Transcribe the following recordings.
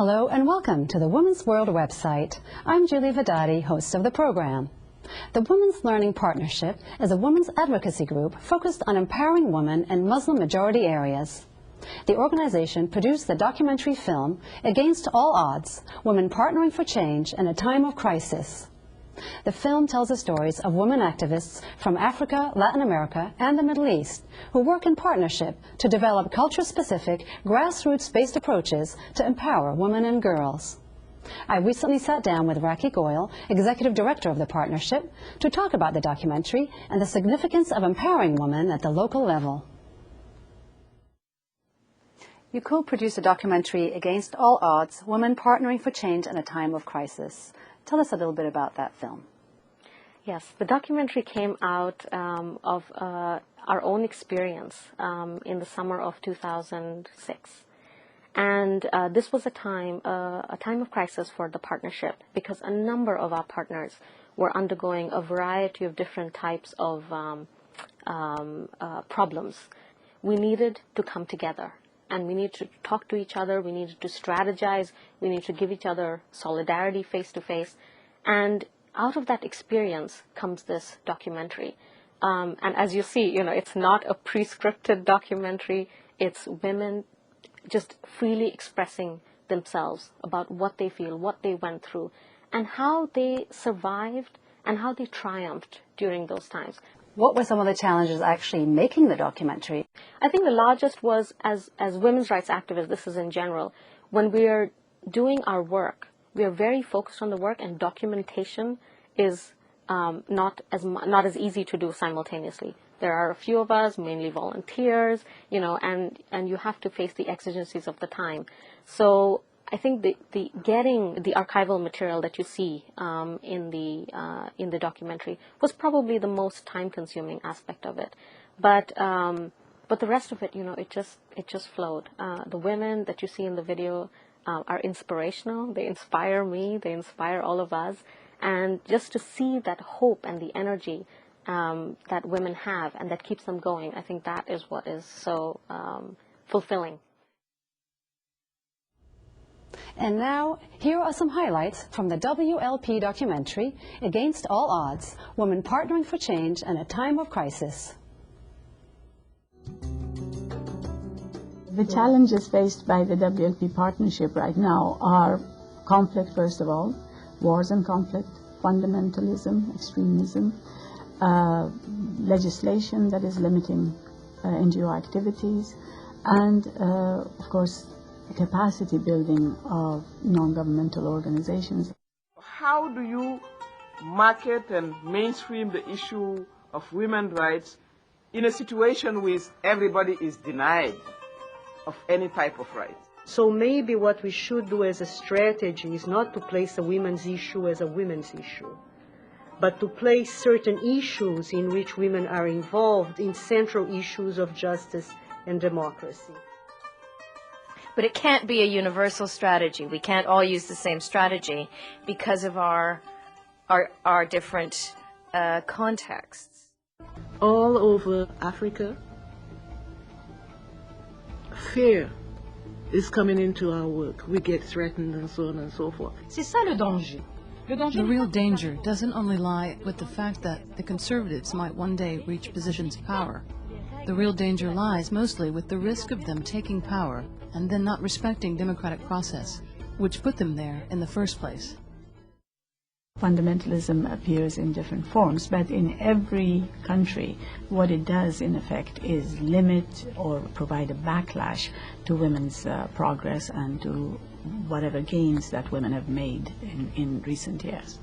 Hello and welcome to the Women's World website. I'm Julie Vidati, host of the program. The Women's Learning Partnership is a women's advocacy group focused on empowering women in Muslim-majority areas. The organization produced the documentary film, Against All Odds, Women Partnering for Change in a Time of Crisis. The film tells the stories of women activists from Africa, Latin America, and the Middle East who work in partnership to develop culture-specific, grassroots-based approaches to empower women and girls. I recently sat down with Raki Goyal, Executive Director of the partnership, to talk about the documentary and the significance of empowering women at the local level. You co-produced a documentary, Against All Odds, Women Partnering for Change in a Time of Crisis. Tell us a little bit about that film. Yes, the documentary came out of our own experience in the summer of 2006. And this was a time of crisis for the partnership because a number of our partners were undergoing a variety of different types of problems. We needed to come together. And we need to talk to each other, we needed to strategize, we need to give each other solidarity face to face. And out of that experience comes this documentary. And as you see, it's not a pre-scripted documentary. It's women just freely expressing themselves about what they feel, what they went through, and how they survived and how they triumphed during those times. What were some of the challenges actually making the documentary? I think the largest was, as women's rights activists, this is in general, when we are doing our work, we are very focused on the work, and documentation is not as easy to do simultaneously. There are a few of us, mainly volunteers, and you have to face the exigencies of the time. So I think the getting the archival material that you see in the documentary was probably the most time-consuming aspect of it, but the rest of it, it just flowed. The women that you see in the video are inspirational. They inspire me. They inspire all of us, and just to see that hope and the energy that women have and that keeps them going, I think that is what is so fulfilling. And now, here are some highlights from the WLP documentary, Against All Odds, Women Partnering for Change in a Time of Crisis. The challenges faced by the WLP partnership right now are conflict, first of all, wars and conflict, fundamentalism, extremism, legislation that is limiting NGO activities, and, of course, capacity building of non-governmental organizations. How do you market and mainstream the issue of women's rights in a situation where everybody is denied of any type of rights? So maybe what we should do as a strategy is not to place a women's issue as a women's issue, but to place certain issues in which women are involved in central issues of justice and democracy. But it can't be a universal strategy. We can't all use the same strategy because of our different contexts. All over Africa, fear is coming into our work. We get threatened and so on and so forth. C'est ça le danger. The real danger doesn't only lie with the fact that the conservatives might one day reach positions of power. The real danger lies mostly with the risk of them taking power and then not respecting democratic process, which put them there in the first place. Fundamentalism appears in different forms, but in every country, what it does, in effect, is limit or provide a backlash to women's progress and to whatever gains that women have made in recent years.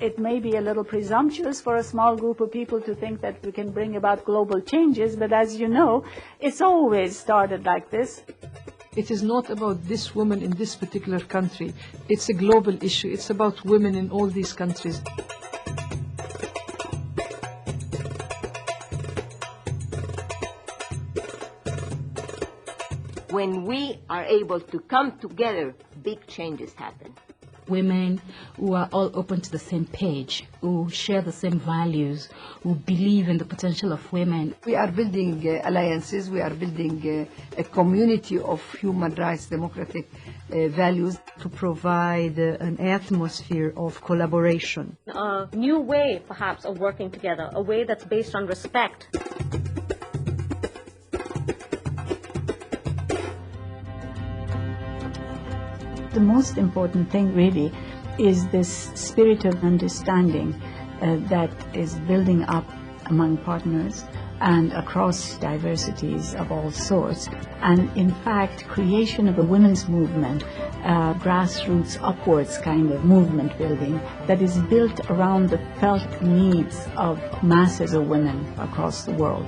It may be a little presumptuous for a small group of people to think that we can bring about global changes, but as you know, it's always started like this. It is not about this woman in this particular country. It's a global issue. It's about women in all these countries. When we are able to come together, big changes happen. women who are all open to the same page, who share the same values, who believe in the potential of women. We are building alliances, we are building a community of human rights, democratic values. To provide an atmosphere of collaboration. A new way, perhaps, of working together, a way that's based on respect. The most important thing really is this spirit of understanding that is building up among partners and across diversities of all sorts. And in fact, creation of a women's movement, grassroots upwards kind of movement building that is built around the felt needs of masses of women across the world.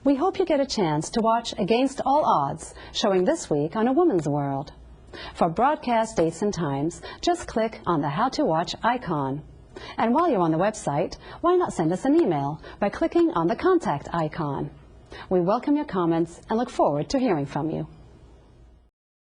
We hope you get a chance to watch Against All Odds, showing this week on A Woman's World. For broadcast dates and times, just click on the How to Watch icon. And while you're on the website, why not send us an email by clicking on the Contact icon? We welcome your comments and look forward to hearing from you.